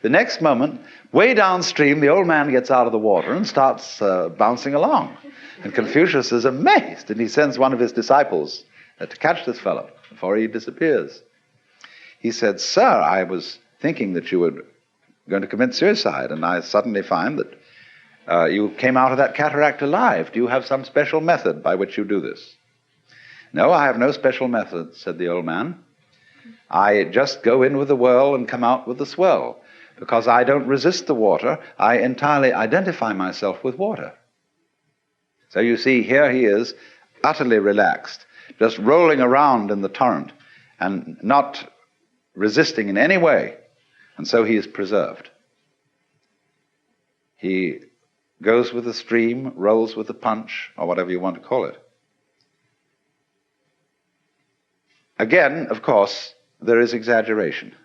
The next moment, way downstream, the old man gets out of the water and starts bouncing along. And Confucius is amazed, and he sends one of his disciples to catch this fellow before he disappears. He said, "Sir, I was thinking that you were going to commit suicide, and I suddenly find that you came out of that cataract alive. Do you have some special method by which you do this?" "No, I have no special method," said the old man. "I just go in with the whirl and come out with the swirl. Because I don't resist the water, I entirely identify myself with water." So you see, here he is, utterly relaxed, just rolling around in the torrent and not resisting in any way. And so he is preserved. He goes with the stream, rolls with the punch, or whatever you want to call it. Again, of course, there is exaggeration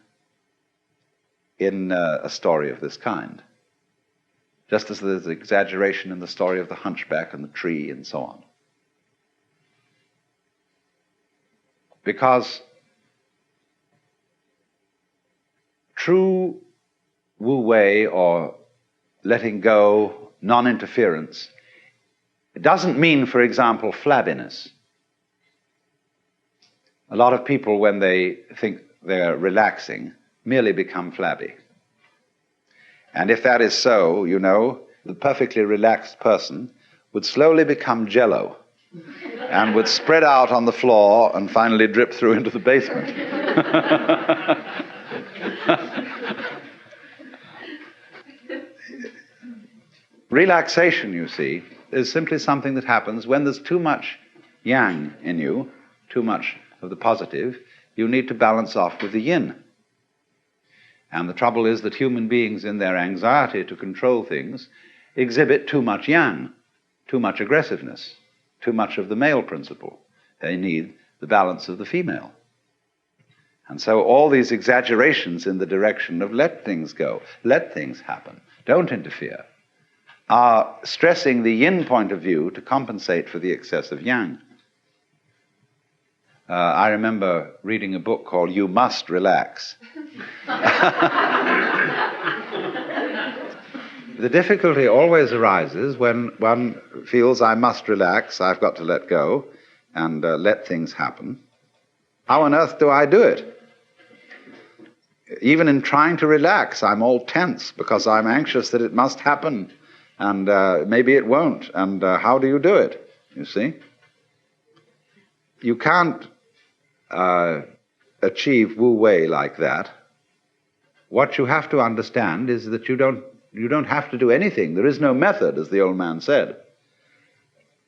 in a story of this kind, just as there's exaggeration in the story of the hunchback and the tree and so on. Because true wu wei, or letting go, non-interference, it doesn't mean, for example, flabbiness. A lot of people, when they think they're relaxing, merely become flabby. And if that is so, you know, the perfectly relaxed person would slowly become jello and would spread out on the floor and finally drip through into the basement. Relaxation, you see, is simply something that happens when there's too much yang in you, too much of the positive. You need to balance off with the yin. And the trouble is that human beings, in their anxiety to control things, exhibit too much yang, too much aggressiveness, too much of the male principle. They need the balance of the female. And so all these exaggerations in the direction of let things go, let things happen, don't interfere, are stressing the yin point of view to compensate for the excess of yang. I remember reading a book called You Must Relax. The difficulty always arises when one feels I must relax, I've got to let go and let things happen. How on earth do I do it? Even in trying to relax, I'm all tense because I'm anxious that it must happen and maybe it won't. And how do you do it, you see? You can't achieve wu wei like that. What you have to understand is that you don't have to do anything. There is no method, as the old man said.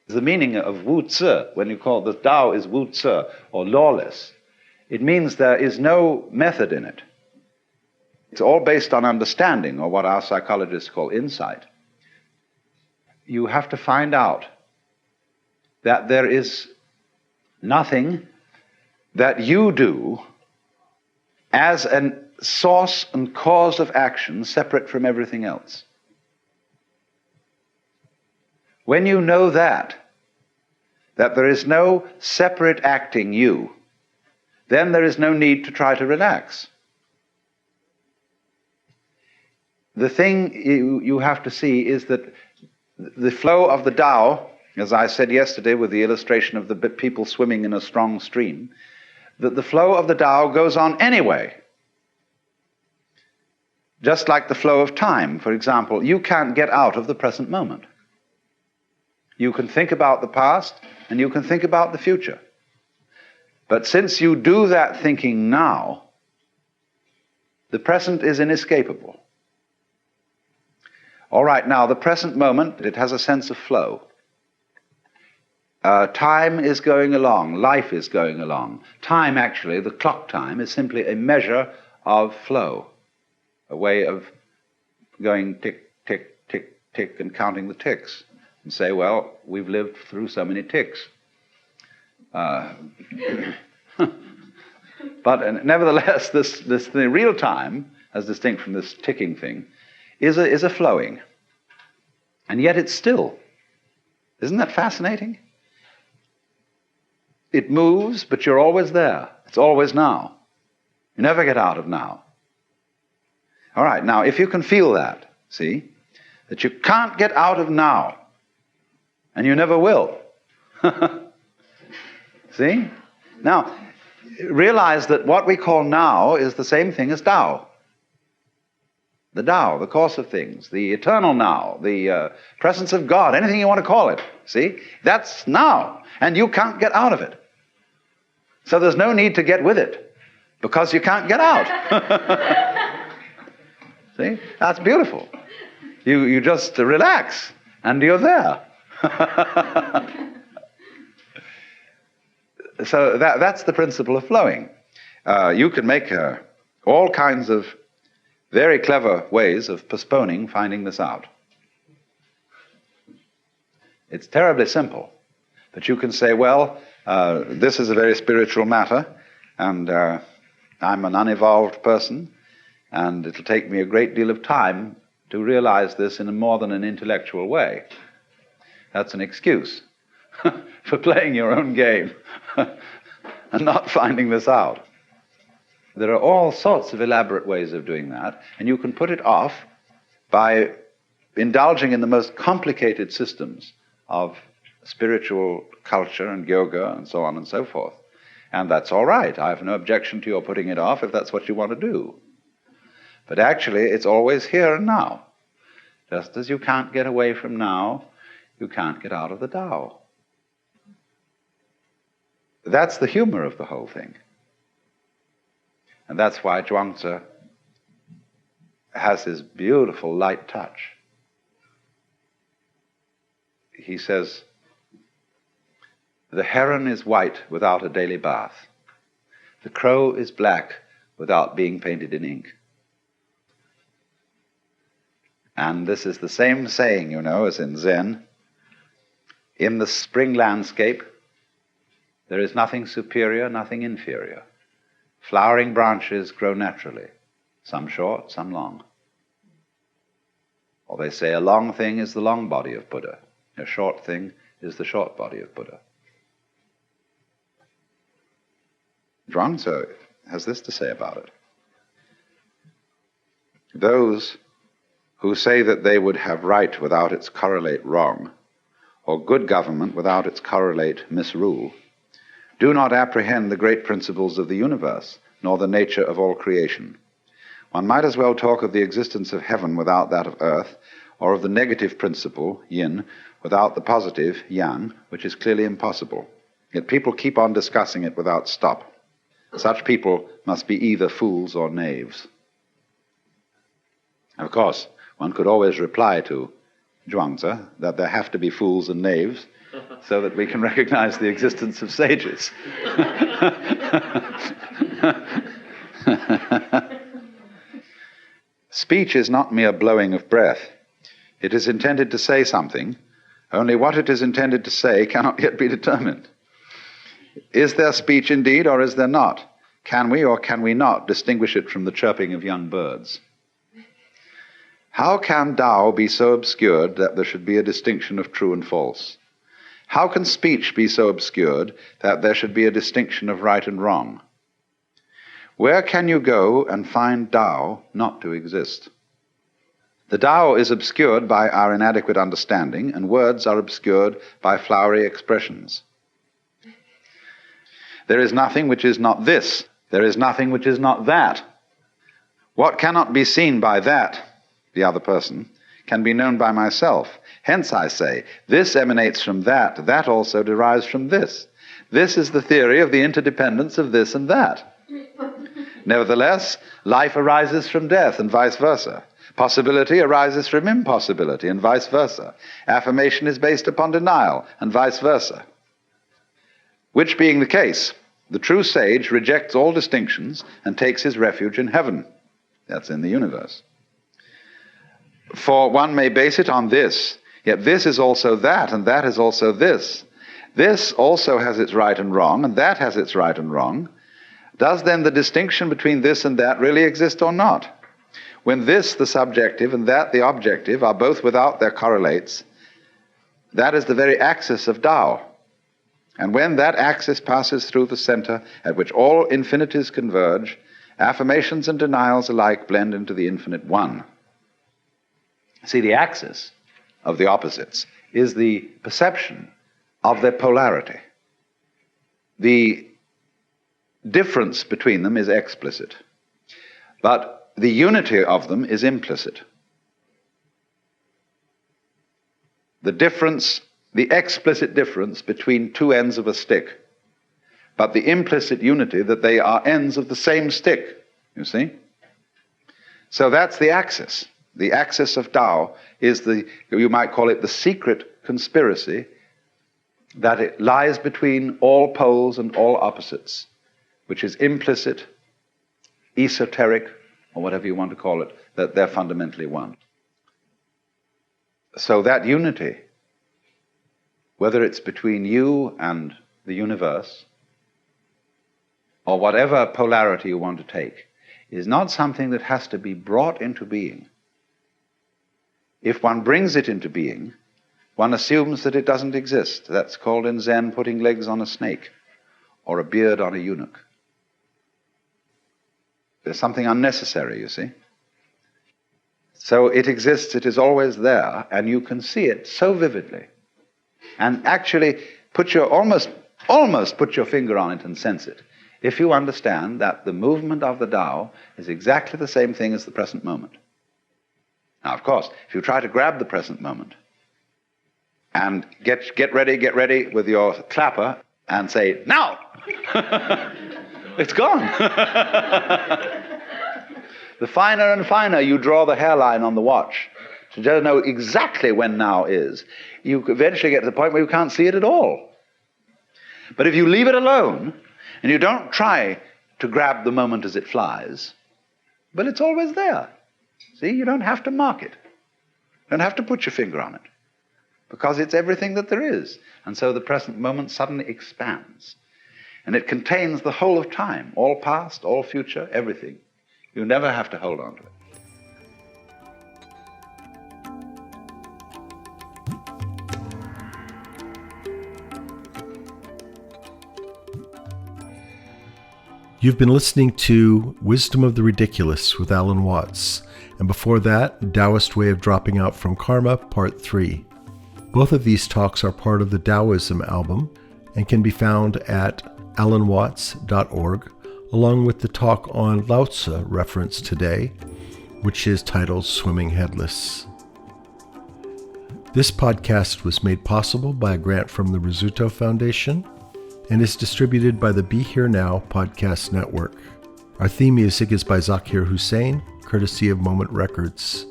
The meaning of wu zi, when you call the Tao is wu zi, or lawless, it means there is no method in it. It's all based on understanding, or what our psychologists call insight. You have to find out that there is nothing that you do as a source and cause of action separate from everything else. When you know that there is no separate acting you, then there is no need to try to relax. The thing you have to see is that The flow of the Tao, as I said yesterday with the illustration of the people swimming in a strong stream, that the flow of the Tao goes on anyway. Just like the flow of time, for example, you can't get out of the present moment. You can think about the past and you can think about the future. But since you do that thinking now, the present is inescapable. All right, now the present moment, it has a sense of flow. Time is going along, life is going along. Time, actually, the clock time, is simply a measure of flow, a way of going tick, tick, tick, tick, and counting the ticks, and say, well, we've lived through so many ticks. But nevertheless, the real time, as distinct from this ticking thing, is a flowing. And yet it's still. Isn't that fascinating? It moves, but you're always there. It's always now. You never get out of now. All right, now, if you can feel that, see, that you can't get out of now, and you never will. See? Now, realize that what we call now is the same thing as Tao. The Tao, the course of things, the eternal now, the presence of God, anything you want to call it. See? That's now, and you can't get out of it. So there's no need to get with it, because you can't get out. See? That's beautiful. You just relax, and you're there. So that's the principle of flowing. You can make all kinds of very clever ways of postponing finding this out. It's terribly simple. But you can say, well, this is a very spiritual matter, and I'm an unevolved person, and it'll take me a great deal of time to realize this in a more than an intellectual way. That's an excuse for playing your own game and not finding this out. There are all sorts of elaborate ways of doing that, and you can put it off by indulging in the most complicated systems of spiritual culture and yoga and so on and so forth. And that's all right. I have no objection to your putting it off if that's what you want to do. But actually, it's always here and now. Just as you can't get away from now, you can't get out of the Tao. That's the humor of the whole thing. And that's why Zhuangzi has this beautiful light touch. He says, the heron is white without a daily bath. The crow is black without being painted in ink. And this is the same saying, you know, as in Zen. In the spring landscape, there is nothing superior, nothing inferior. Flowering branches grow naturally, some short, some long. Or they say a long thing is the long body of Buddha. A short thing is the short body of Buddha. Zhuangzi has this to say about it. Those who say that they would have right without its correlate wrong, or good government without its correlate misrule, do not apprehend the great principles of the universe, nor the nature of all creation. One might as well talk of the existence of heaven without that of earth, or of the negative principle, yin, without the positive, yang, which is clearly impossible. Yet people keep on discussing it without stop. Such people must be either fools or knaves. Of course, one could always reply to Zhuangzi that there have to be fools and knaves, so that we can recognize the existence of sages. Speech is not mere blowing of breath. It is intended to say something, only what it is intended to say cannot yet be determined. Is there speech indeed, or is there not? Can we or can we not distinguish it from the chirping of young birds? How can Tao be so obscured that there should be a distinction of true and false? How can speech be so obscured that there should be a distinction of right and wrong? Where can you go and find Tao not to exist? The Tao is obscured by our inadequate understanding, and words are obscured by flowery expressions. There is nothing which is not this. There is nothing which is not that. What cannot be seen by that, the other person, can be known by myself. Hence I say, this emanates from that, that also derives from this. This is the theory of the interdependence of this and that. Nevertheless, life arises from death and vice versa. Possibility arises from impossibility and vice versa. Affirmation is based upon denial and vice versa. Which being the case, the true sage rejects all distinctions and takes his refuge in heaven. That's in the universe. For one may base it on this, yet this is also that, and that is also this. This also has its right and wrong, and that has its right and wrong. Does then the distinction between this and that really exist or not? When this, the subjective, and that, the objective, are both without their correlates, that is the very axis of Tao. And when that axis passes through the center at which all infinities converge, affirmations and denials alike blend into the infinite one. See, the axis of the opposites is the perception of their polarity. The difference between them is explicit, but the unity of them is implicit. The difference, the explicit difference between two ends of a stick, but the implicit unity that they are ends of the same stick, you see? So that's the axis. The axis of Tao is the, you might call it the secret conspiracy that it lies between all poles and all opposites, which is implicit, esoteric, or whatever you want to call it, that they're fundamentally one. So that unity, whether it's between you and the universe, or whatever polarity you want to take, is not something that has to be brought into being. If one brings it into being, one assumes that it doesn't exist. That's called in Zen putting legs on a snake, or a beard on a eunuch. There's something unnecessary, you see. So it exists, it is always there, and you can see it so vividly. And actually almost put your finger on it and sense it, if you understand that the movement of the Tao is exactly the same thing as the present moment. Now, of course, if you try to grab the present moment and get ready with your clapper and say, now! It's gone. The finer and finer you draw the hairline on the watch to just know exactly when now is, you eventually get to the point where you can't see it at all. But if you leave it alone and you don't try to grab the moment as it flies, but it's always there. See, you don't have to mark it. You don't have to put your finger on it, because it's everything that there is. And so the present moment suddenly expands. And it contains the whole of time, all past, all future, everything. You never have to hold on to it. You've been listening to Wisdom of the Ridiculous with Alan Watts, and before that, Taoist Way of Dropping Out from Karma, Part 3. Both of these talks are part of the Taoism album and can be found at alanwatts.org, along with the talk on Lao Tzu referenced today, which is titled Swimming Headless. This podcast was made possible by a grant from the Rizzuto Foundation and is distributed by the Be Here Now podcast network. Our theme music is by Zakir Hussain, courtesy of Moment Records.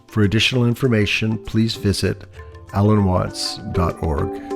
For additional information, please visit alanwatts.org.